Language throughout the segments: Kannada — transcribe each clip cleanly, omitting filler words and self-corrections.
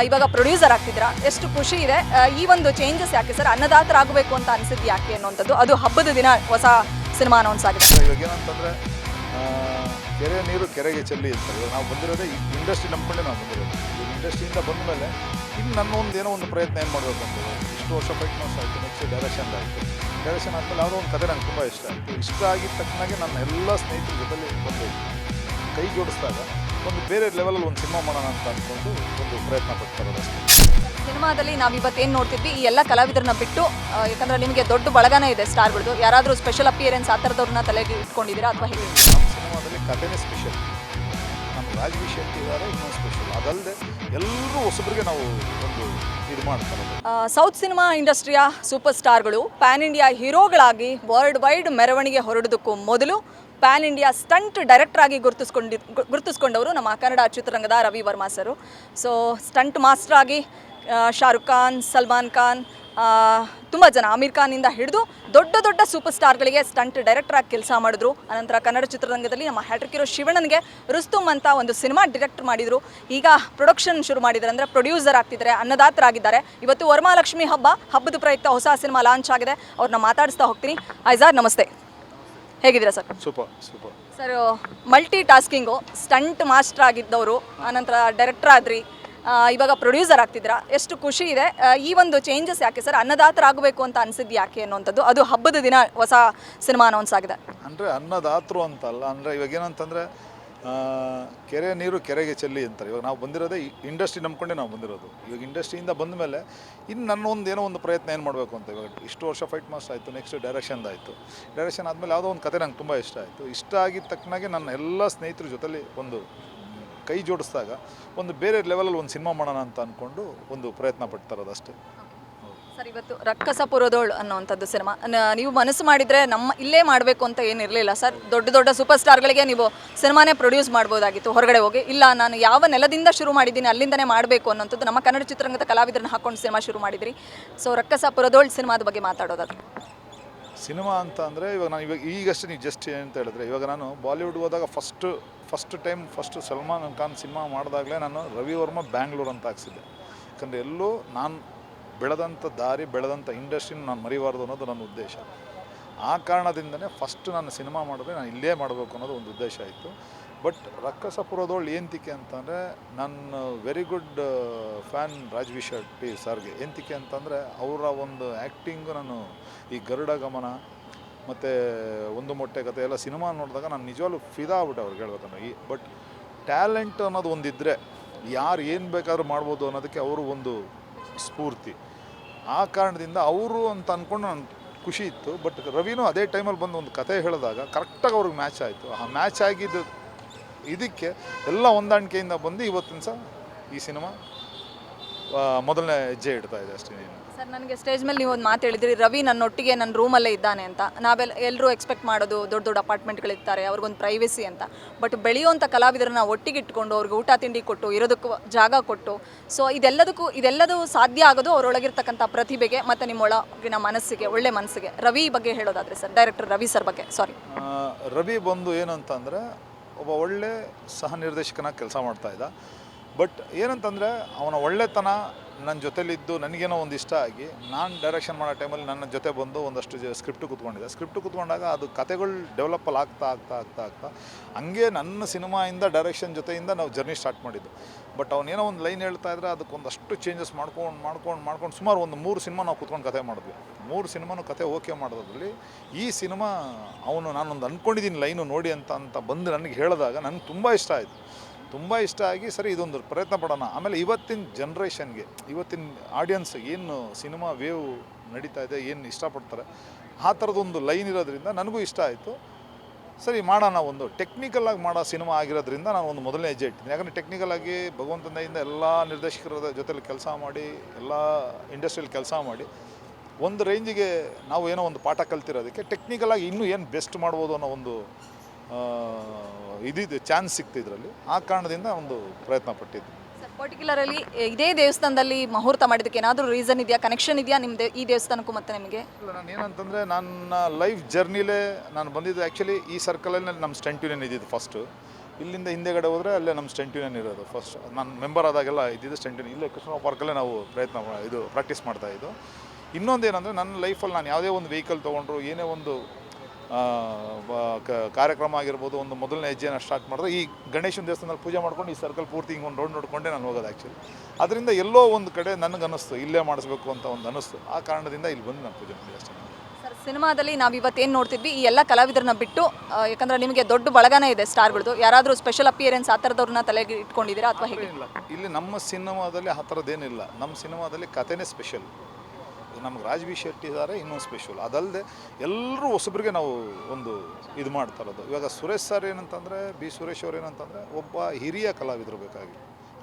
ಇವಾಗ ಪ್ರೊಡ್ಯೂಸರ್ ಆಗ್ತಿದ್ದೀರಾ, ಎಷ್ಟು ಖುಷಿ ಇದೆ. ಈ ಒಂದು ಚೇಂಜಸ್ ಯಾಕೆ ಸರ್, ಅನ್ನದಾತರಾಗಬೇಕು ಅಂತ ಅನಿಸಿದ್ದು ಯಾಕೆ ಅನ್ನುವಂಥದ್ದು, ಅದು ಹಬ್ಬದ ದಿನ ಹೊಸ ಸಿನಿಮಾ ಅನೌನ್ಸ್ ಆಗಿದೆ. ಇವಾಗ ಏನಂತಂದರೆ ಕೆರೆ ನೀರು ಕೆರೆಗೆ ಚೆಲ್ಲಿ ಇರ್ತಾರೆ. ಇವಾಗ ನಾವು ಬಂದಿರೋದೇ ಇಂಡಸ್ಟ್ರಿ ನಂಬ್ಕೊಂಡೆ ನಾವು ಬಂದಿರೋದು. ಈಗ ಇಂಡಸ್ಟ್ರಿಯಿಂದ ಬಂದ ಮೇಲೆ ಇನ್ನು ನನ್ನ ಏನೋ ಒಂದು ಪ್ರಯತ್ನ ಏನು ಮಾಡಬೇಕು ಅಂತ. ಇಷ್ಟು ವರ್ಷ ಫೈಟ್ ಮಾಸ್ ಆಯಿತು, ನೆಕ್ಸ್ಟ್ ಡೈರೆಕ್ಷನ್ ಆಯಿತು. ಡೈರೆಕ್ಷನ್ ಆದಮೇಲೆ ಯಾವುದೋ ಒಂದು ಕತೆ ನಂಗೆ ತುಂಬ ಇಷ್ಟ ಆಯಿತು. ಇಷ್ಟ ಆಗಿದ ತಕ್ಕನಾಗೆ ನನ್ನ ಎಲ್ಲ ಸ್ನೇಹಿತರ ಜೊತೆಲಿ ಒಂದು ಕೈ ಜೋಡಿಸಿದಾಗ ಒಂದು ಬೇರೆ ಲೆವೆಲಲ್ಲಿ ಒಂದು ಸಿನಿಮಾ ಮಾಡೋಣ ಅಂತ ಅಂದ್ಕೊಂಡು ಒಂದು ಪ್ರಯತ್ನ ಪಡ್ತಾರೆ ಅಷ್ಟೇ. ಸಿನಿಮಾದಲ್ಲಿ ನಾವು ಇವತ್ತೇನು ನೋಡ್ತಿದ್ವಿ, ಈ ಎಲ್ಲ ಕಲಾವಿದರನ್ನ ಬಿಟ್ಟು, ಯಾಕಂದರೆ ನಿಮಗೆ ದೊಡ್ಡ ಬಳಗನೇ ಇದೆ ಸ್ಟಾರ್ಗಳದ್ದು, ಯಾರಾದರೂ ಸ್ಪೆಷಲ್ ಅಪಿಯರೆನ್ಸ್ ಆ ಥರದವ್ರನ್ನ ತಲೆಗೆ ಇಟ್ಕೊಂಡಿದ್ದೀರಾ ಅಥವಾ ಹೇಗೆ? ನಮ್ಮ ಸಿನಿಮಾದಲ್ಲಿ ಕಥೆನೇ ಸ್ಪೆಷಲ್. ನಮ್ಮ ರಾಜವಿ ಶೆಟ್ಟಿ ಇದ್ದಾರೆ, ಇನ್ನೊಂದು ಸ್ಪೆಷಲ್. ಅದಲ್ಲದೆ ಎಲ್ಲರೂ ಹೊಸಬ್ರಿಗೆ ನಾವು ಒಂದು ಇದು ಮಾಡ್ತಾರೆ. ಸೌತ್ ಸಿನಿಮಾ ಇಂಡಸ್ಟ್ರಿಯ ಸೂಪರ್ ಸ್ಟಾರ್ಗಳು ಪ್ಯಾನ್ ಇಂಡಿಯಾ ಹೀರೋಗಳಾಗಿ ವರ್ಲ್ಡ್ ವೈಡ್ ಮೆರವಣಿಗೆ ಹೊರಡೋದಕ್ಕೂ ಮೊದಲು ಪ್ಯಾನ್ ಇಂಡಿಯಾ ಸ್ಟಂಟ್ ಡೈರೆಕ್ಟರ್ ಆಗಿ ಗುರುತಿಸ್ಕೊಂಡವರು ನಮ್ಮ ಕನ್ನಡ ಚಿತ್ರರಂಗದ ರವಿ ವರ್ಮಾ ಸರು. ಸೊ ಸ್ಟಂಟ್ ಮಾಸ್ಟರ್ ಆಗಿ ಶಾರುಖ್ ಖಾನ್, ಸಲ್ಮಾನ್ ಖಾನ್, ತುಂಬ ಜನ, ಆಮಿರ್ ಖಾನಿಂದ ಹಿಡಿದು ದೊಡ್ಡ ದೊಡ್ಡ ಸೂಪರ್ ಸ್ಟಾರ್ಗಳಿಗೆ ಸ್ಟಂಟ್ ಡೈರೆಕ್ಟರ್ ಆಗಿ ಕೆಲಸ ಮಾಡಿದ್ರು. ಅನಂತರ ಕನ್ನಡ ಚಿತ್ರರಂಗದಲ್ಲಿ ನಮ್ಮ ಹ್ಯಾಟ್ರಿಕ್ ಹೀರೋ ಶಿವಣ್ಣನಿಗೆ ರುಸ್ತುಮ್ ಅಂತ ಒಂದು ಸಿನಿಮಾ ಡೈರೆಕ್ಟರ್ ಮಾಡಿದರು. ಈಗ ಪ್ರೊಡಕ್ಷನ್ ಶುರು ಮಾಡಿದ್ದಾರೆ, ಅಂದರೆ ಪ್ರೊಡ್ಯೂಸರ್ ಆಗ್ತಿದ್ದಾರೆ, ಅನ್ನದಾತರಾಗಿದ್ದಾರೆ. ಇವತ್ತು ವರಮಹಾಲಕ್ಷ್ಮಿ ಹಬ್ಬದ ಪ್ರಯುಕ್ತ ಹೊಸ ಸಿನಿಮಾ ಲಾಂಚ್ ಆಗಿದೆ. ಅವ್ರನ್ನ ಮಾತಾಡಿಸ್ತಾ ಹೋಗ್ತೀನಿ. ಐಜಾರ್ ನಮಸ್ತೆ, ಹೇಗಿದ್ದೀರಾ sir? Super sir, multitasking, stunt master ಆಗಿದ್ದವರು, ಆನಂತರ ಡೈರೆಕ್ಟರ್ ಆದ್ರಿ, ಇವಾಗ ಪ್ರೊಡ್ಯೂಸರ್ ಆಗ್ತಿದ್ದೀರಾ, ಎಷ್ಟು ಖುಷಿ ಇದೆ. ಈ ಒಂದು ಚೇಂಜಸ್ ಯಾಕೆ ಸರ್, ಅನ್ನದಾತರಾಗಬೇಕು ಅಂತ ಅನಿಸಿದ್ದು ಯಾಕೆ ಅನ್ನುವಂಥದ್ದು, ಅದು ಹಬ್ಬದ ದಿನ ಹೊಸ ಸಿನಿಮಾ ಅನೌನ್ಸ್ ಆಗಿದೆ. ಅಂದರೆ ಅನ್ನದಾತರು ಅಂತಲ್ಲ, ಅಂದರೆ ಇವಾಗ ಏನಂತಂದರೆ ಕೆರೆ ನೀರು ಕೆರೆಗೆ ಚೆಲ್ಲಿ ಅಂತಾರೆ. ಇವಾಗ ನಾವು ಬಂದಿರೋದೇ ಇಂಡಸ್ಟ್ರಿ ನಂಬ್ಕೊಂಡೆ ನಾವು ಬಂದಿರೋದು. ಇವಾಗ ಇಂಡಸ್ಟ್ರಿಯಿಂದ ಬಂದ ಮೇಲೆ ಇನ್ನು ನನ್ನ ಏನೋ ಒಂದು ಪ್ರಯತ್ನ ಏನು ಮಾಡಬೇಕು ಅಂತ. ಇವಾಗ ಇಷ್ಟು ವರ್ಷ ಫೈಟ್ ಮಾಸ್ ಆಯಿತು, ನೆಕ್ಸ್ಟ್ ಡೈರೆಕ್ಷನ್ ಆಯಿತು. ಡೈರೆಕ್ಷನ್ ಆದಮೇಲೆ ಯಾವುದೋ ಒಂದು ಕತೆ ನಂಗೆ ತುಂಬ ಇಷ್ಟ ಆಯಿತು. ಇಷ್ಟ ಆಗಿದ ತಕ್ಕನಾಗೆ ನನ್ನ ಎಲ್ಲ ಸ್ನೇಹಿತರ ಜೊತೆಲಿ ಒಂದು ಕೈ ಜೋಡಿಸಿದಾಗ ಒಂದು ಬೇರೆ ಲೆವೆಲಲ್ಲಿ ಒಂದು ಸಿನಿಮಾ ಮಾಡೋಣ ಅಂತ ಅಂದ್ಕೊಂಡು ಒಂದು ಪ್ರಯತ್ನ ಪಡ್ತಾರದು ಅಷ್ಟೇ. ಸರ್, ಇವತ್ತು ರಕ್ಕಸ ಪುರದೋಳು ಅನ್ನೋವಂಥದ್ದು ಸಿನಿಮಾ ನೀವು ಮನಸ್ಸು ಮಾಡಿದರೆ ಇಲ್ಲೇ ಮಾಡಬೇಕು ಅಂತ ಏನಿರಲಿಲ್ಲ ಸರ್. ದೊಡ್ಡ ದೊಡ್ಡ ಸೂಪರ್ ಸ್ಟಾರ್ಗಳಿಗೆ ನೀವು ಸಿನಿಮಾನೇ ಪ್ರೊಡ್ಯೂಸ್ ಮಾಡ್ಬೋದಾಗಿತ್ತು ಹೊರಗಡೆ ಹೋಗಿ. ಇಲ್ಲ, ನಾನು ಯಾವ ನೆಲದಿಂದ ಶುರು ಮಾಡಿದ್ದೀನಿ ಅಲ್ಲಿಂದನೇ ಮಾಡಬೇಕು ಅನ್ನೋಂಥದ್ದು ನಮ್ಮ ಕನ್ನಡ ಚಿತ್ರರಂಗದ ಕಲಾವಿದರನ್ನ ಹಾಕೊಂಡು ಸಿನಿಮಾ ಶುರು ಮಾಡಿದ್ರಿ. ಸೊ ರಕ್ಕಸ ಪುರದೋಳು ಸಿನಿಮಾದ ಬಗ್ಗೆ ಮಾತಾಡೋದಾದ್ರೆ, ಸಿನಿಮಾ ಅಂತ ಅಂದರೆ ಇವಾಗ ನಾನು ಈಗಷ್ಟೇ ನೀವು ಜಸ್ಟ್ ಏನಂತ ಹೇಳಿದ್ರೆ, ಇವಾಗ ನಾನು ಬಾಲಿವುಡ್ ಹೋದಾಗ ಫಸ್ಟ್ ಸಲ್ಮಾನ್ ಖಾನ್ ಸಿನಿಮಾ ಮಾಡಿದಾಗಲೇ ನಾನು ರವಿ ವರ್ಮಾ ಬ್ಯಾಂಗ್ಳೂರು ಅಂತ ಹಾಕ್ಸಿದ್ದೆ. ಯಾಕಂದರೆ ಎಲ್ಲೂ ನಾನು ಬೆಳೆದಂಥ ದಾರಿ, ಬೆಳೆದಂಥ ಇಂಡಸ್ಟ್ರಿನ ನಾನು ಮರಿಬಾರ್ದು ಅನ್ನೋದು ನನ್ನ ಉದ್ದೇಶ. ಆ ಕಾರಣದಿಂದನೇ ಫಸ್ಟ್ ನಾನು ಸಿನಿಮಾ ಮಾಡಿದ್ರೆ ನಾನು ಇಲ್ಲೇ ಮಾಡಬೇಕು ಅನ್ನೋದು ಒಂದು ಉದ್ದೇಶ ಆಯಿತು. ಬಟ್ ರಕ್ಕಸಪುರದೋಳು ಏಂತಿಕೆ ಅಂತಂದರೆ, ನನ್ನ ವೆರಿ ಗುಡ್ ಫ್ಯಾನ್ ರಾಜವಿ ಶೆಟ್ಟಿ ಸರ್ಗೆ. ಏಂತಿಕೆ ಅಂತಂದರೆ ಅವರ ಒಂದು ಆ್ಯಕ್ಟಿಂಗು, ನಾನು ಈ ಗರುಡ ಗಮನ ಮತ್ತು ಒಂದು ಮೊಟ್ಟೆ ಕತೆ ಎಲ್ಲ ಸಿನಿಮಾ ನೋಡಿದಾಗ ನಾನು ನಿಜವಾಗ್ಲೂ ಫಿದಾ ಆಗ್ಬಿಟ್ಟೆ ಅವ್ರಿಗೆ ಹೇಳ್ಬೇಕಂದ್ರೆ. ಬಟ್ ಟ್ಯಾಲೆಂಟ್ ಅನ್ನೋದು ಒಂದಿದ್ದರೆ ಯಾರು ಏನು ಬೇಕಾದ್ರೂ ಮಾಡ್ಬೋದು ಅನ್ನೋದಕ್ಕೆ ಅವರು ಒಂದು ಸ್ಫೂರ್ತಿ. ಆ ಕಾರಣದಿಂದ ಅವರು ಅಂತ ಅಂದ್ಕೊಂಡು ನಾನು ಖುಷಿ ಇತ್ತು. ಬಟ್ ರವಿನೂ ಅದೇ ಟೈಮಲ್ಲಿ ಬಂದು ಒಂದು ಕತೆ ಹೇಳಿದಾಗ ಕರೆಕ್ಟಾಗಿ ಅವ್ರಿಗೆ ಮ್ಯಾಚ್ ಆಯಿತು. ಆ ಮ್ಯಾಚ್ ಆಗಿದ್ದು ಇದಕ್ಕೆ ಎಲ್ಲ ಹೊಂದಾಣಿಕೆಯಿಂದ ಬಂದು ಇವತ್ತಿನ ಸಹ ಈ ಸಿನಿಮಾ ಮೊದಲನೇ ಹೆಜ್ಜೆ ಇಡ್ತಾ ಇದೆ ಅಷ್ಟೇ. ಸರ್, ನನಗೆ ಸ್ಟೇಜ್ ಮೇಲೆ ನೀವು ಒಂದು ಮಾತು ಹೇಳಿದ್ರಿ, ರವಿ ನನ್ನೊಟ್ಟಿಗೆ ನನ್ನ ರೂಮಲ್ಲೇ ಇದ್ದಾನೆ ಅಂತ. ಎಲ್ಲರೂ ಎಕ್ಸ್ಪೆಕ್ಟ್ ಮಾಡೋದು ದೊಡ್ಡ ದೊಡ್ಡ ಅಪಾರ್ಟ್ಮೆಂಟ್ಗಳಿರ್ತಾರೆ, ಅವ್ರಿಗೊಂದು ಪ್ರೈವೇಸಿ ಅಂತ. ಬಟ್ ಬೆಳೆಯುವಂಥ ಕಲಾವಿದರನ್ನ ಒಟ್ಟಿಗೆ ಇಟ್ಕೊಂಡು ಅವ್ರಿಗೆ ಊಟ ತಿಂಡಿ ಕೊಟ್ಟು, ಇರೋದಕ್ಕೂ ಜಾಗ ಕೊಟ್ಟು, ಸೊ ಇದೆಲ್ಲದೂ ಸಾಧ್ಯ ಆಗೋದು ಅವರೊಳಗಿರ್ತಕ್ಕಂಥ ಪ್ರತಿಭೆಗೆ ಮತ್ತು ನಿಮ್ಮೊಳಗಿನ ಮನಸ್ಸಿಗೆ, ಒಳ್ಳೆ ಮನಸ್ಸಿಗೆ. ರವಿ ಬಗ್ಗೆ ಹೇಳೋದಾದರೆ ಸರ್, ಡೈರೆಕ್ಟರ್ ರವಿ ಸರ್ ಬಗ್ಗೆ. ರವಿ ಬಂದು ಏನಂತಂದರೆ ಒಬ್ಬ ಒಳ್ಳೆ ಸಹ ನಿರ್ದೇಶಕನಾಗಿ ಕೆಲಸ ಮಾಡ್ತಾಯಿದ್ದ. ಬಟ್ ಏನಂತಂದರೆ ಅವನ ಒಳ್ಳೆತನ ನನ್ನ ಜೊತೆಲಿದ್ದು ನನಗೇನೋ ಒಂದು ಇಷ್ಟ ಆಗಿ, ನಾನು ಡೈರೆಕ್ಷನ್ ಮಾಡೋ ಟೈಮಲ್ಲಿ ನನ್ನ ಜೊತೆ ಬಂದು ಒಂದಷ್ಟು ಸ್ಕ್ರಿಪ್ಟು ಕೂತ್ಕೊಂಡಾಗ ಅದು ಕತೆಗಳು ಡೆವಲಪಲ್ಲಿ ಆಗ್ತಾ ಹಂಗೆ ನನ್ನ ಸಿನಿಮಾಯಿಂದ ಡೈರೆಕ್ಷನ್ ಜೊತೆಯಿಂದ ನಾವು ಜರ್ನಿ ಸ್ಟಾರ್ಟ್ ಮಾಡಿದ್ದು. ಬಟ್ ಅವನೇನೋ ಒಂದು ಲೈನ್ ಹೇಳ್ತಾ ಇದ್ರೆ ಅದಕ್ಕೊಂದಷ್ಟು ಚೇಂಜಸ್ ಮಾಡ್ಕೊಂಡು ಸುಮಾರು ಒಂದು 3 ಸಿನಿಮಾ ನಾವು ಕೂತ್ಕೊಂಡು ಕತೆ ಮಾಡಿದ್ವಿ. 3 ಸಿನಿಮಾನು ಕತೆ ಓಕೆ ಮಾಡೋದ್ರಲ್ಲಿ ಈ ಸಿನಿಮಾ ನಾನೊಂದು ಅಂದ್ಕೊಂಡಿದ್ದೀನಿ ಲೈನು ನೋಡಿ ಅಂತ ಬಂದು ನನಗೆ ಹೇಳಿದಾಗ ನನಗೆ ತುಂಬ ಇಷ್ಟ ಆಗಿ ಸರಿ ಇದೊಂದು ಪ್ರಯತ್ನ ಪಡೋಣ. ಆಮೇಲೆ ಇವತ್ತಿನ ಜನ್ರೇಷನ್ಗೆ, ಇವತ್ತಿನ ಆಡಿಯನ್ಸ್ಗೆ ಏನು ಸಿನಿಮಾ ವೇವ್ ನಡೀತಾ ಇದೆ, ಏನು ಇಷ್ಟಪಡ್ತಾರೆ, ಆ ಥರದೊಂದು ಲೈನ್ ಇರೋದ್ರಿಂದ ನನಗೂ ಇಷ್ಟ ಆಯಿತು. ಸರಿ ಮಾಡೋಣ, ಒಂದು ಟೆಕ್ನಿಕಲಾಗಿ ಮಾಡೋ ಸಿನಿಮಾ ಆಗಿರೋದ್ರಿಂದ ನಾನು ಒಂದು ಮೊದಲನೇ ಹೆಜ್ಜೆ ಇಟ್ಟಿದ್ದೀನಿ. ಯಾಕಂದರೆ ಟೆಕ್ನಿಕಲಾಗಿ ಭಗವಂತನಿಂದ ಎಲ್ಲ ನಿರ್ದೇಶಕರ ಜೊತೆಲಿ ಕೆಲಸ ಮಾಡಿ, ಎಲ್ಲ ಇಂಡಸ್ಟ್ರಿಯಲ್ಲಿ ಕೆಲಸ ಮಾಡಿ ಒಂದು ರೇಂಜಿಗೆ ನಾವು ಏನೋ ಒಂದು ಪಾಠ ಕಲ್ತಿರೋದಕ್ಕೆ ಟೆಕ್ನಿಕಲಾಗಿ ಇನ್ನೂ ಏನು ಬೆಸ್ಟ್ ಮಾಡ್ಬೋದು ಅನ್ನೋ ಒಂದು ಇದಿದೆ, ಚಾನ್ಸ್ ಸಿಕ್ತು ಇದರಲ್ಲಿ. ಆ ಕಾರಣದಿಂದ ಒಂದು ಪ್ರಯತ್ನ ಪಟ್ಟಿದ್ದು. ಸರ್, ಪರ್ಟಿಕ್ಯುಲರಲ್ಲಿ ಇದೇ ದೇವಸ್ಥಾನದಲ್ಲಿ ಮುಹೂರ್ತ ಮಾಡಿದ್ದಕ್ಕೆ ಏನಾದರೂ ರೀಸನ್ ಇದೆಯಾ, ಕನೆಕ್ಷನ್ ಇದೆಯಾ ನಿಮ್ಮದು ಈ ದೇವಸ್ಥಾನಕ್ಕೂ ಮತ್ತು ನಿಮಗೆ? ಇಲ್ಲ, ನಾನು ಏನಂತಂದರೆ ನನ್ನ ಲೈಫ್ ಜರ್ನಿಲೇ ನಾನು ಬಂದಿದ್ದು ಆ್ಯಕ್ಚುಲಿ ಈ ಸರ್ಕಲಲ್ಲಿ ನಮ್ಮ ಸ್ಟಂಟ್ ಯೂನಿಯನ್ ಇದ್ದಿದ್ದು ಫಸ್ಟು. ಇಲ್ಲಿಂದ ಹಿಂದೆಗಡೆ ಹೋದರೆ ಅಲ್ಲೇ ನಮ್ಮ ಸ್ಟೆಂಟ್ ಯೂನಿಯನ್ ಇರೋದು. ಫಸ್ಟ್ ನಾನು ಮೆಂಬರ್ ಆದಾಗೆಲ್ಲ ಇದ್ದಿದ್ದು ಸ್ಟೆಂಟ್ ಯೂನಿಯನ್ ಇಲ್ಲೇ ಕೃಷ್ಣ ಪಾರ್ಕಲ್ಲೇ ನಾವು ಪ್ರಾಕ್ಟೀಸ್ ಮಾಡ್ತಾಯಿದ್ದು. ಇನ್ನೊಂದೇನೆಂದರೆ ನನ್ನ ಲೈಫಲ್ಲಿ ನಾನು ಯಾವುದೇ ಒಂದು ವೆಹಿಕಲ್ ತೊಗೊಂಡ್ರು, ಏನೇ ಒಂದು ಕಾರ್ಯಕ್ರಮ ಆಗಿರ್ಬೋದು, ಒಂದು ಮೊದಲನೇ ಹೆಜ್ಜೆನ ಸ್ಟಾರ್ಟ್ ಮಾಡಿದ್ರೆ ಈ ಗಣೇಶನ ದೇವಸ್ಥಾನದಲ್ಲಿ ಪೂಜೆ ಮಾಡ್ಕೊಂಡು ಈ ಸರ್ಕಲ್ ಪೂರ್ತಿ ಹಿಂಗೆ ಒಂದು ರೌಂಡ್ ನೋಡಿಕೊಂಡೇ ನಾನು ಹೋಗೋದು ಆ್ಯಕ್ಚುಲಿ. ಅದರಿಂದ ಎಲ್ಲೋ ಒಂದು ಕಡೆ ನನಗನ್ನಿಸ್ತು ಇಲ್ಲೇ ಮಾಡಿಸ್ಬೇಕು ಅಂತ ಒಂದು ಅನ್ನಿಸ್ತು. ಆ ಕಾರಣದಿಂದ ಇಲ್ಲಿ ಬಂದು ನಾನು ಪೂಜೆ ಮಾಡಿ ಅಷ್ಟೇ. ಸರ್, ಸಿನಿಮಾದಲ್ಲಿ ನಾವು ಇವತ್ತೇನು ನೋಡ್ತಿದ್ವಿ ಈ ಎಲ್ಲ ಕಲಾವಿದರನ್ನ ಬಿಟ್ಟು, ಯಾಕಂದರೆ ನಿಮಗೆ ದೊಡ್ಡ ಬಳಗನೇ ಇದೆ ಸ್ಟಾರ್ಗಳದ್ದು, ಯಾರಾದರೂ ಸ್ಪೆಷಲ್ ಅಪಿಯರೆನ್ಸ್ ಆ ಥರದವ್ರನ್ನ ತಲೆಗೆ ಇಟ್ಕೊಂಡಿದ್ದೀರಾ ಅಥವಾ ಹೇಗೆ? ಇಲ್ಲ, ಇಲ್ಲಿ ನಮ್ಮ ಸಿನಿಮಾದಲ್ಲಿ ಆ ಥರದ್ದೇನಿಲ್ಲ. ನಮ್ಮ ಸಿನಿಮಾದಲ್ಲಿ ಕಥೆನೇ ಸ್ಪೆಷಲ್. ನಮ್ಗೆ ರಾಜ್ಬಿ ಶೆಟ್ಟಿ ಇದ್ದಾರೆ, ಇನ್ನೊಂದು ಸ್ಪೆಷಲ್. ಅದಲ್ಲದೆ ಎಲ್ಲರೂ ಹೊಸಬ್ರಿಗೆ ನಾವು ಒಂದು ಇದು ಮಾಡ್ತಾ ಇರೋದು. ಇವಾಗ ಸುರೇಶ್ ಸರ್ ಏನಂತಂದರೆ, ಸುರೇಶ್ ಅವ್ರು ಏನಂತಂದರೆ ಒಬ್ಬ ಹಿರಿಯ ಕಲಾವಿದರು ಬೇಕಾಗಿ.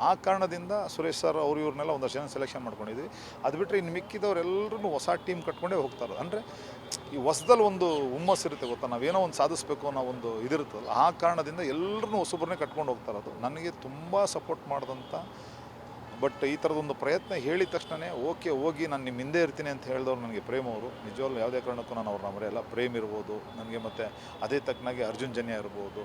ಆ ಕಾರಣದಿಂದ ಸುರೇಶ್ ಸರ್ ಇವ್ರನ್ನೆಲ್ಲ ಒಂದಷ್ಟು ಜನ ಸೆಲೆಕ್ಷನ್ ಮಾಡ್ಕೊಂಡಿದ್ವಿ. ಅದು ಬಿಟ್ಟರೆ ಇನ್ನು ಮಿಕ್ಕಿದವರೆಲ್ಲರೂ ಹೊಸ ಟೀಮ್ ಕಟ್ಕೊಂಡೇ ಹೋಗ್ತಾ ಇರೋದು. ಅಂದರೆ ಈ ಹೊಸದಲ್ಲಿ ಒಂದು ಹುಮ್ಮಸ್ಸು ಇರುತ್ತೆ ಗೊತ್ತಾ, ನಾವೇನೋ ಒಂದು ಸಾಧಿಸಬೇಕು ಅನ್ನೋ ಒಂದು ಇದಿರುತ್ತಲ್ಲ. ಆ ಕಾರಣದಿಂದ ಎಲ್ಲರೂ ಹೊಸಬ್ರನ್ನೇ ಕಟ್ಕೊಂಡು ಹೋಗ್ತಾ ಇರೋದು. ನನಗೆ ತುಂಬ ಸಪೋರ್ಟ್ ಮಾಡಿದಂಥ, ಬಟ್ ಈ ಥರದೊಂದು ಪ್ರಯತ್ನ ಹೇಳಿದ ತಕ್ಷಣ ಓಕೆ ಹೋಗಿ ನಾನು ನಿಮ್ಮ ಹಿಂದೆ ಇರ್ತೀನಿ ಅಂತ ಹೇಳಿದವ್ರು ನನಗೆ ಪ್ರೇಮ್ ಅವರು. ನಿಜವಾಗ್ಲೂ ಯಾವುದೇ ಕಾರಣಕ್ಕೂ ನಾನು ಅವ್ರನ್ನ ಮರೆಯಲ್ಲ. ಪ್ರೇಮ್ ಇರ್ಬೋದು ನನಗೆ, ಮತ್ತು ಅದೇ ತಕ್ಕನಾಗಿ ಅರ್ಜುನ್ ಜನ್ಯ ಇರ್ಬೋದು,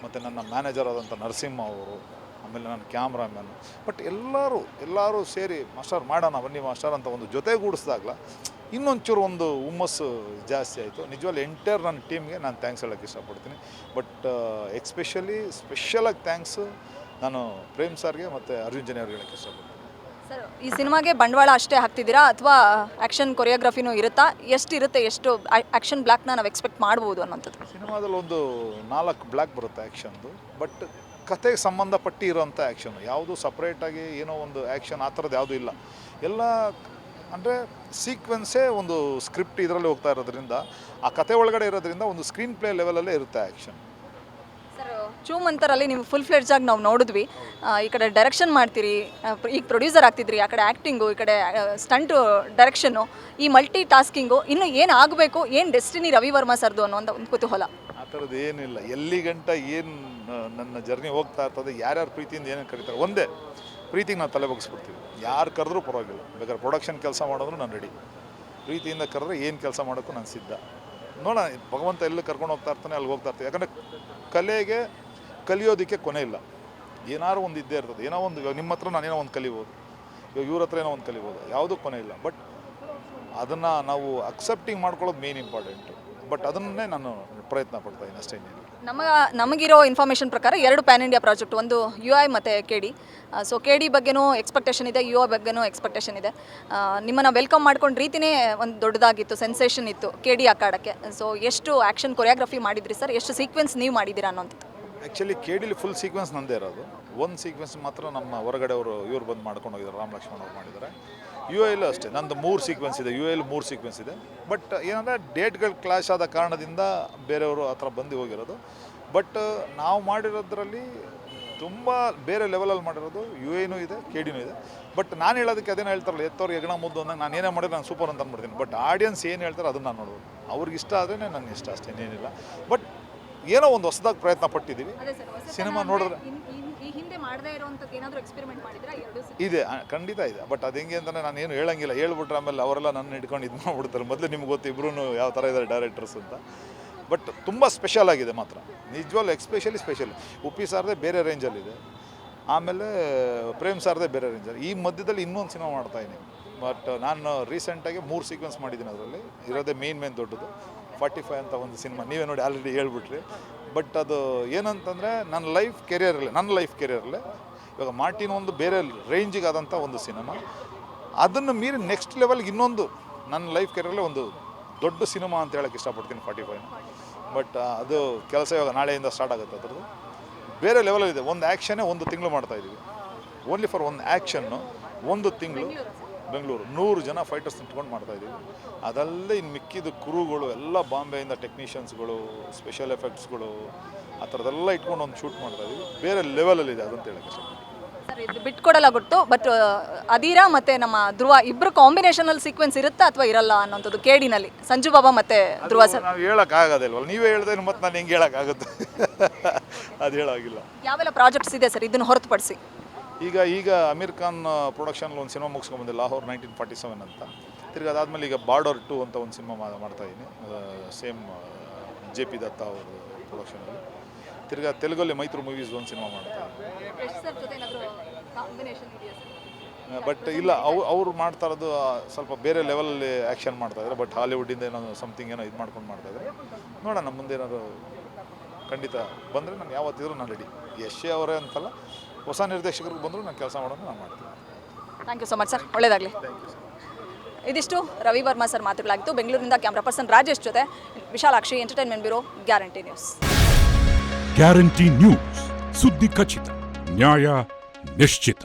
ಮತ್ತು ನನ್ನ ಮ್ಯಾನೇಜರ್ ಆದಂಥ ನರಸಿಂಹ ಅವರು, ಆಮೇಲೆ ನನ್ನ ಕ್ಯಾಮ್ರಾಮ್ಯಾನು. ಬಟ್ ಎಲ್ಲರೂ ಸೇರಿ ಮಾಸ್ಟರ್ ಮಾಡೋಣ ಬನ್ನಿ ಮಾಸ್ಟರ್ ಅಂತ ಒಂದು ಜೊತೆಗೂಡಿಸ್ದಾಗಲ ಇನ್ನೊಂಚೂರು ಒಂದು ಹುಮ್ಮಸ್ಸು ಜಾಸ್ತಿ ಆಯಿತು. ನಿಜವಾಗ್ಲೂ ಎಂಟೈರ್ ನನ್ನ ಟೀಮ್ಗೆ ನಾನು ಥ್ಯಾಂಕ್ಸ್ ಹೇಳೋಕ್ಕೆ ಇಷ್ಟಪಡ್ತೀನಿ. ಬಟ್ ಸ್ಪೆಷಲಾಗಿ ಥ್ಯಾಂಕ್ಸು ನಾನು ಪ್ರೇಮ್ ಸರ್ಗೆ ಮತ್ತು ಅರ್ಜುನ್ ಜನ್ಯ ಅವ್ರಿಗೆ ಹೇಳೋಕ್ಕೆ ಇಷ್ಟಪಡ್ತೀನಿ. ಸರ್, ಈ ಸಿನಿಮಾಗೆ ಬಂಡವಾಳ ಅಷ್ಟೇ ಹಾಕ್ತಿದ್ದೀರಾ ಅಥವಾ ಆ್ಯಕ್ಷನ್ ಕೊರಿಯೋಗ್ರಫಿನೂ ಇರುತ್ತಾ? ಎಷ್ಟು ಆ್ಯಕ್ಷನ್ ಬ್ಲಾಕ್ನ ನಾವು ಎಕ್ಸ್ಪೆಕ್ಟ್ ಮಾಡ್ಬೋದು ಅನ್ನೋಂಥದ್ದು? ಸಿನಿಮಾದಲ್ಲಿ ಒಂದು 4 ಬ್ಲಾಕ್ ಬರುತ್ತೆ ಆ್ಯಕ್ಷನ್ದು. ಬಟ್ ಕತೆಗೆ ಸಂಬಂಧಪಟ್ಟು ಇರೋಂಥ ಆ್ಯಕ್ಷನ್, ಯಾವುದು ಸಪ್ರೇಟಾಗಿ ಏನೋ ಒಂದು ಆ್ಯಕ್ಷನ್ ಆ ಥರದ್ದು ಯಾವುದೂ ಇಲ್ಲ. ಎಲ್ಲ ಅಂದರೆ ಸೀಕ್ವೆನ್ಸೇ ಒಂದು ಸ್ಕ್ರಿಪ್ಟ್ ಇದರಲ್ಲಿ ಹೋಗ್ತಾ ಇರೋದ್ರಿಂದ, ಆ ಕತೆ ಒಳಗಡೆ ಇರೋದ್ರಿಂದ ಒಂದು ಸ್ಕ್ರೀನ್ ಪ್ಲೇ ಲೆವೆಲಲ್ಲೇ ಇರುತ್ತೆ ಆ್ಯಕ್ಷನ್. ಸರ್, ಚೂಮಂತರಲ್ಲಿ ನೀವು ಫುಲ್ ಫ್ಲೆಡ್ಜಾಗಿ ನಾವು ನೋಡಿದ್ವಿ. ಈ ಕಡೆ ಡೈರೆಕ್ಷನ್ ಮಾಡ್ತೀರಿ, ಈಗ ಪ್ರೊಡ್ಯೂಸರ್ ಆಗ್ತಿದ್ರಿ, ಆ ಕಡೆ ಆ್ಯಕ್ಟಿಂಗು, ಈ ಕಡೆ ಸ್ಟಂಟು ಡೈರೆಕ್ಷನ್ನು, ಈ ಮಲ್ಟಿ ಟಾಸ್ಕಿಂಗು, ಇನ್ನು ಏನು ಆಗಬೇಕು, ಏನು ಡೆಸ್ಟಿನಿ ರವಿ ವರ್ಮ ಸರ್ದು ಅನ್ನೋ ಒಂದು ಕುತೂಹಲ. ಆ ಥರದ್ದು ಏನಿಲ್ಲ. ಎಲ್ಲಿಗಂಟ ಏನು ನನ್ನ ಜರ್ನಿ ಹೋಗ್ತಾ ಇರ್ತದೆ, ಯಾರ್ಯಾರು ಪ್ರೀತಿಯಿಂದ ಏನೇನು ಕರೀತಾರೆ, ಒಂದೇ ಪ್ರೀತಿಗೆ ನಾವು ತಲೆ ಬಗ್ಗಿಸ್ಬಿಡ್ತೀವಿ. ಯಾರು ಕರೆದ್ರೂ ಪರವಾಗಿಲ್ಲ. ಬೇಕಾದ್ರೆ ಪ್ರೊಡಕ್ಷನ್ ಕೆಲಸ ಮಾಡಿದ್ರು ನಾನು ರೆಡಿ. ಪ್ರೀತಿಯಿಂದ ಕರೆದ್ರೆ ಏನು ಕೆಲಸ ಮಾಡೋಕ್ಕೂ ನಾನು ಸಿದ್ಧ. ನೋಡೋಣ, ಭಗವಂತ ಎಲ್ಲಿ ಕರ್ಕೊಂಡು ಹೋಗ್ತಾ ಇರ್ತಾನೆ ಅಲ್ಲಿಗೆ ಹೋಗ್ತಾ ಇರ್ತೀವಿ. ಯಾಕಂದರೆ ಕಲೆಗೆ ಕಲಿಯೋದಕ್ಕೆ ಕೊನೆ ಇಲ್ಲ. ಏನಾದ್ರು ಒಂದು ಇದ್ದೇ ಇರ್ತದೆ. ಏನೋ ಒಂದು, ಇವಾಗ ನಿಮ್ಮ ಹತ್ರ ನಾನೇನೋ ಒಂದು ಕಲಿಬೋದು, ಇವಾಗ ಇವ್ರ ಹತ್ರ ಏನೋ ಒಂದು ಕಲಿಬೋದು, ಯಾವುದೂ ಕೊನೆ ಇಲ್ಲ. ಬಟ್ ಅದನ್ನು ನಾವು ಅಕ್ಸೆಪ್ಟಿಂಗ್ ಮಾಡ್ಕೊಳ್ಳೋದು ಮೇನ್ ಇಂಪಾರ್ಟೆಂಟು. ಬಟ್ ಅದನ್ನೇ ನಾನು ಪ್ರಯತ್ನ ಪಡ್ತಾಯಿದ್ದೀನಿ ಅಷ್ಟೇ. ನಮಗಿರೋ ಇನ್ಫಾರ್ಮೇಷನ್ ಪ್ರಕಾರ 2 ಪ್ಯಾನ್ ಇಂಡಿಯಾ ಪ್ರಾಜೆಕ್ಟ್, ಒಂದು UI ಮತ್ತು KD. ಸೊ KD ಬಗ್ಗೆನೂ ಎಕ್ಸ್ಪೆಕ್ಟೇಷನ್ ಇದೆ, UI ಬಗ್ಗೆನೂ ಎಕ್ಸ್ಪೆಕ್ಟೇಷನ್ ಇದೆ. ನಿಮ್ಮನ್ನು ವೆಲ್ಕಮ್ ಮಾಡ್ಕೊಂಡು ರೀತಿಯೇ ಒಂದು ದೊಡ್ಡದಾಗಿತ್ತು, ಸೆನ್ಸೇಷನ್ ಇತ್ತು KD ಅಖಾಡಕ್ಕೆ. ಸೊ ಎಷ್ಟು ಆ್ಯಕ್ಷನ್ ಕೊರಿಯೋಗ್ರಫಿ ಮಾಡಿದ್ರಿ ಸರ್, ಎಷ್ಟು ಸೀಕ್ವೆನ್ಸ್ ನೀವು ಮಾಡಿದ್ದೀರಾ ಅನ್ನೋಂಥದ್ದು? ಆ್ಯಕ್ಚುಲಿ KDಲಿ ಫುಲ್ ಸೀಕ್ವೆನ್ಸ್ ನಂದೇ ಇರೋದು. ಒಂದು ಸೀಕ್ವೆನ್ಸ್ ಮಾತ್ರ ನಮ್ಮ ಹೊರಗಡೆ ಇವ್ರು ಬಂದು ಮಾಡ್ಕೊಂಡು ಹೋಗಿದ್ದಾರೆ, ರಾಮ್ ಲಕ್ಷ್ಮಣ್ ಅವ್ರು ಮಾಡಿದ್ದಾರೆ. UIಲೂ ಅಷ್ಟೇ ನಂದು 3 ಸೀಕ್ವೆನ್ಸ್ ಇದೆ, UIಲಿ 3 ಸೀಕ್ವೆನ್ಸ್ ಇದೆ. ಬಟ್ ಏನಂದರೆ ಡೇಟ್ಗಳು ಕ್ಲಾಶ್ ಆದ ಕಾರಣದಿಂದ ಬೇರೆಯವರು ಆ ಥರ ಬಂದು ಹೋಗಿರೋದು. ಬಟ್ ನಾವು ಮಾಡಿರೋದ್ರಲ್ಲಿ ತುಂಬ ಬೇರೆ ಲೆವೆಲಲ್ಲಿ ಮಾಡಿರೋದು. UIನೂ ಇದೆ, KDನೂ ಇದೆ. ಬಟ್ ನಾನು ಹೇಳೋದಕ್ಕೆ ಅದೇನು ಹೇಳ್ತಾರಲ್ಲ, ಎತ್ತವ್ರು ಹೆಗಣ ಮುದ್ದು ಅಂದಾಗ ನಾನು ಏನೇ ಮಾಡಿದ್ರೆ ನಾನು ಸೂಪರ್ ಅಂತ ಅಂದ್ಬಿಡ್ತೀನಿ. ಬಟ್ ಆಡಿಯನ್ಸ್ ಏನು ಹೇಳ್ತಾರೆ ಅದನ್ನು ನಾನು ನೋಡ್ಬೋದು. ಅವ್ರಿಗೆ ಇಷ್ಟ ಆದರೆ ನನ್ನ ಇಷ್ಟ, ಅಷ್ಟೇನೇನಿಲ್ಲ. ಬಟ್ ಏನೋ ಒಂದು ಹೊಸದಾಗಿ ಪ್ರಯತ್ನ ಪಟ್ಟಿದ್ದೀವಿ. ಸಿನಿಮಾ ನೋಡಿದ್ರೆ ಇದೆ, ಖಂಡಿತ ಇದೆ. ಬಟ್ ಅದು ಹೆಂಗೆ ಅಂತಲೇ ನಾನು ಏನು ಹೇಳಂಗಿಲ್ಲ. ಹೇಳ್ಬಿಟ್ರೆ ಆಮೇಲೆ ಅವರೆಲ್ಲ ನನ್ನ ಹಿಡ್ಕೊಂಡು ಇದು ಮಾಡಿಬಿಡ್ತಾರೆ. ಮೊದಲು ನಿಮ್ಗೆ ಗೊತ್ತು ಇಬ್ಬರೂ ಯಾವ ಥರ ಇದ್ದಾರೆ ಡೈರೆಕ್ಟರ್ಸ್ ಅಂತ. ಬಟ್ ತುಂಬ ಸ್ಪೆಷಲ್ ಆಗಿದೆ ಮಾತ್ರ, ನಿಜವಾಗ್ಲೂ ಎಕ್ಸ್ಪೆಷಲಿ ಸ್ಪೆಷಲ್. ಉಪ್ಪಿ ಸಾರ್ದೇ ಬೇರೆ ರೇಂಜಲ್ಲಿದೆ, ಆಮೇಲೆ ಪ್ರೇಮ್ ಸಾರ್ದೇ ಬೇರೆ ರೇಂಜಲ್ಲಿ. ಈ ಮಧ್ಯದಲ್ಲಿ ಇನ್ನೊಂದು ಸಿನಿಮಾ ಮಾಡ್ತಾಯಿದ್ದೀನಿ. ಬಟ್ ನಾನು ರೀಸೆಂಟಾಗಿ 3 ಸೀಕ್ವೆನ್ಸ್ ಮಾಡಿದ್ದೀನಿ. ಅದರಲ್ಲಿ ಇರೋದೇ ಮೇನ್ ದೊಡ್ಡದು 45 ಅಂತ ಒಂದು ಸಿನಿಮಾ. ನೀವೇ ನೋಡಿ ಆಲ್ರೆಡಿ ಹೇಳ್ಬಿಟ್ರಿ. ಬಟ್ ಅದು ಏನಂತಂದರೆ ನನ್ನ ಲೈಫ್ ಕೆರಿಯರಲ್ಲೇ ಇವಾಗ ಮಾರ್ಟಿನ್ ಒಂದು ಬೇರೆ ರೇಂಜಿಗೆ ಆದಂಥ ಒಂದು ಸಿನಿಮಾ. ಅದನ್ನು ಮೀರಿ ನೆಕ್ಸ್ಟ್ ಲೆವೆಲ್ಗೆ ಇನ್ನೊಂದು ನನ್ನ ಲೈಫ್ ಕೆರಿಯರಲ್ಲೇ ಒಂದು ದೊಡ್ಡ ಸಿನಿಮಾ ಅಂತ ಹೇಳೋಕ್ಕೆ ಇಷ್ಟಪಡ್ತೀನಿ 45. ಬಟ್ ಅದು ಕೆಲಸ ಇವಾಗ ನಾಳೆಯಿಂದ ಸ್ಟಾರ್ಟ್ ಆಗುತ್ತೆ. ಅದ್ರದ್ದು ಬೇರೆ ಲೆವೆಲಲ್ಲಿದೆ. ಒಂದು ಆ್ಯಕ್ಷನ್ನೇ 1 ತಿಂಗಳು ಮಾಡ್ತಾಯಿದ್ದೀವಿ. ಓನ್ಲಿ ಫಾರ್ ಒಂದು ಆ್ಯಕ್ಷನ್ನು 1 ತಿಂಗಳು ಬೆಂಗಳೂರು 100 ಜನ ಫೈಟರ್ಸ್ ನಿಂತ್ಕೊಂಡು ಮಾಡ್ತಾಯಿದ್ದೀವಿ. ಅದಲ್ಲದೆ ಇನ್ನು ಮಿಕ್ಕಿದ ಕ್ರೂಗಳು ಎಲ್ಲ ಬಾಂಬೆಯಿಂದ ಟೆಕ್ನಿಷಿಯನ್ಸ್ಗಳು, ಸ್ಪೆಷಲ್ ಎಫೆಕ್ಟ್ಸ್ಗಳು, ಆ ಥರದ್ದೆಲ್ಲ ಇಟ್ಕೊಂಡು ಒಂದು ಶೂಟ್ ಮಾಡ್ತಾಯಿದ್ದೀವಿ. ಬೇರೆ ಲೆವೆಲಲ್ಲಿದೆ ಅದಂತ ಹೇಳೋಕ್ಕೆ ಇಷ್ಟ. ಸರ್, ಇದು ಬಿಟ್ಕೊಡಲ್ಲ ಗೊತ್ತು. ಬಟ್ ಅದೀರಾ ಮತ್ತು ನಮ್ಮ ಧ್ರುವ ಇಬ್ಬರು ಕಾಂಬಿನೇಷನಲ್ಲಿ ಸೀಕ್ವೆನ್ಸ್ ಇರುತ್ತಾ ಅಥವಾ ಇರಲ್ಲ ಅನ್ನೋಂಥದ್ದು KDನಲ್ಲಿ ಸಂಜು ಬಾಬಾ ಮತ್ತು ಧ್ರುವ ಸರ್? ನಾವು ಹೇಳೋಕ್ಕಾಗೋದಿಲ್ವಲ್ಲ, ನೀವೇ ಹೇಳ್ದೇನು ಮತ್ತು ನಾನು ಹೆಂಗೆ ಹೇಳೋಕ್ಕಾಗುತ್ತೆ? ಅದು ಹೇಳೋಗಿಲ್ಲ. ಯಾವೆಲ್ಲ ಪ್ರಾಜೆಕ್ಟ್ಸ್ ಇದೆ ಸರ್ ಇದನ್ನು ಹೊರತುಪಡಿಸಿ? ಈಗ ಅಮೀರ್ ಖಾನ್ ಪ್ರೊಡಕ್ಷನಲ್ಲಿ ಒಂದು ಸಿನಿಮಾ ಮುಗಿಸ್ಕೊಂಬಂದೆ, ಲಾಹೋರ್ 1947 ಅಂತ. ತಿರ್ಗಿ ಅದಾದಮೇಲೆ ಈಗ ಬಾರ್ಡರ್ 2 ಅಂತ ಒಂದು ಸಿನಿಮಾ ಮಾಡ್ತಾಯಿದ್ದೀನಿ, ಸೇಮ್ JP ದತ್ತ ಅವರು ಪ್ರೊಡಕ್ಷನಲ್ಲಿ. ತಿರ್ಗಾ ತೆಲುಗಲ್ಲಿ ಮೈತ್ರಿ ಮೂವೀಸ್ ಒಂದು ಸಿನಿಮಾ ಮಾಡ್ತಾರೆ. ಬಟ್ ಇಲ್ಲ ಅವ್ರು ಮಾಡ್ತಾ ಇರೋದು ಸ್ವಲ್ಪ ಬೇರೆ ಲೆವೆಲಲ್ಲಿ ಆ್ಯಕ್ಷನ್ ಮಾಡ್ತಾಯಿದ್ದಾರೆ. ಬಟ್ ಹಾಲಿವುಡ್ಡಿಂದ ಏನೋ ಸಮಥಿಂಗ್ ಏನೋ ಇದು ಮಾಡ್ಕೊಂಡು ಮಾಡ್ತಾಯಿದ್ದಾರೆ. ನೋಡೋಣ ಮುಂದೆ ಏನಾದ್ರು ಖಂಡಿತ ಬಂದರೆ ನಾನು ಯಾವತ್ತಿದ್ರೂ ನಾನು ರೆಡಿ. ಯಶ್ ಅವರೇ ಅಂತಲ್ಲ, ಹೊಸ ನಿರ್ದೇಶಕರಿಗೆ ಬಂದರೂ ನಾನು ಕೆಲಸ ಮಾಡೋದು ನಾನು ಮಾಡ್ತೀನಿ. Thank you so much sir, ಒಳ್ಳೆಯದಾಗಲಿ. ಇದಿಷ್ಟು ರವಿ ವರ್ಮಾ ಸರ್ ಮಾತುಗಳಾಗಿತ್ತು. ಬೆಂಗಳೂರಿನಿಂದ ಕ್ಯಾಮ್ರಾ ಪರ್ಸನ್ ರಾಜೇಶ್ ಜೊತೆ Vishalakshi, entertainment bureau, guarantee news. Guarantee news, ಸುದ್ದಿ ಖಚಿತ, ನ್ಯಾಯ ನಿಶ್ಚಿತ.